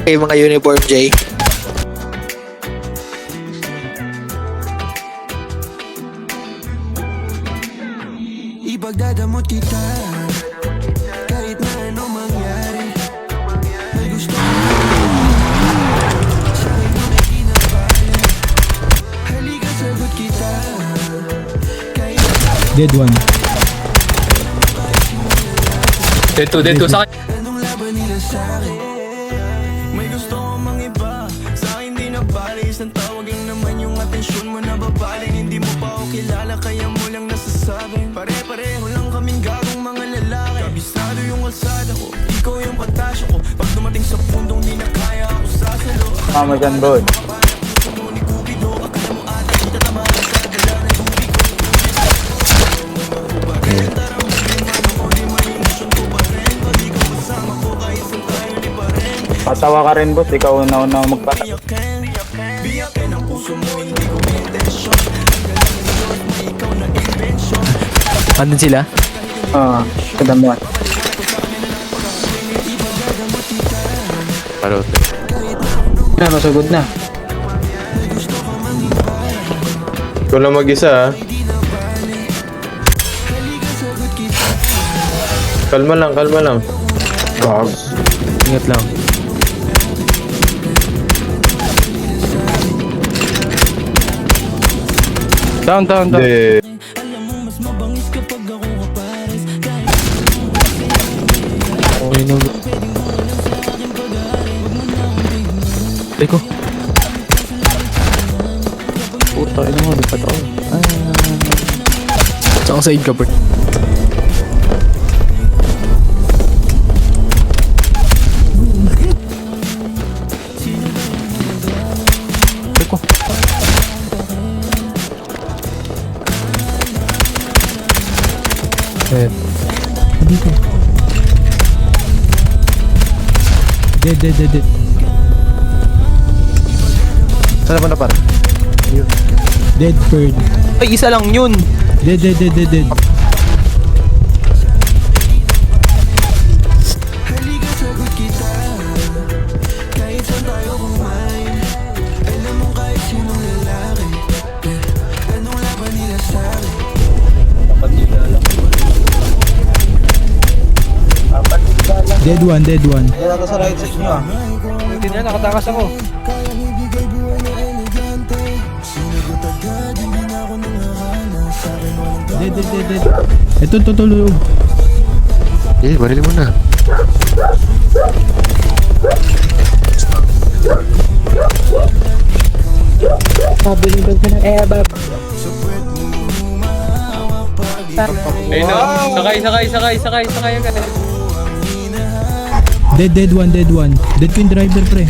Kay mga uniform, Jay. Ipagdadamot kita kahit na ano mangyari. May gusto ko sa akin mo na kinabali. Halika sagot kita kahit Dead one. Dead 2 sa akin. anong laban nila sa akin. May gusto ko mang iba sa akin di nabali. Isang tawag lang naman yung atensyon mo na babaling. Hindi mo pa ako kilala kaya mo lang nasasabi. Pare-pareho lang kaming gagong mga lalaki. Kabisado yung kalsada ko, ikaw yung patasyo ko. Pag dumating sa pundong di na kaya ako sasalo. Mama dyan, boy. Patawa ka rin, boss. Ikaw na magpatawa. Biyakin ang puso mo, hindi ko intensyon. Galing mo, ikaw na invention. Andun sila? Kadamot. Na, masugod na. Ikaw lang mag-isa, ha? Kalma lang, kalma lang. Ingat lang. Down. Hindi. Alam mo, mas mabangis kapag ako kapares. Okay na. Teko. Puta, ina mo. Dapat ako. Saan side ka, Bert? Teko. Dito. Dead. Saan naman na, par? Dead bird. Ay, isa lang yun. Dead. Halika sagot kita kahit saan tayo kumain. Alam mo kahit sinong lalaki. Anong laban nila sa akin. Dead one. Hindi na, nakatakas ako. Kaya ibigay buhay na elegante. Sinagot agad, hindi na ako nanghahana. Sa akin walang Dead. Ito, tutulog. Eh, barili mo na. Ayun na. Sakay agad. Dead one. Dead ko yung driver, pre.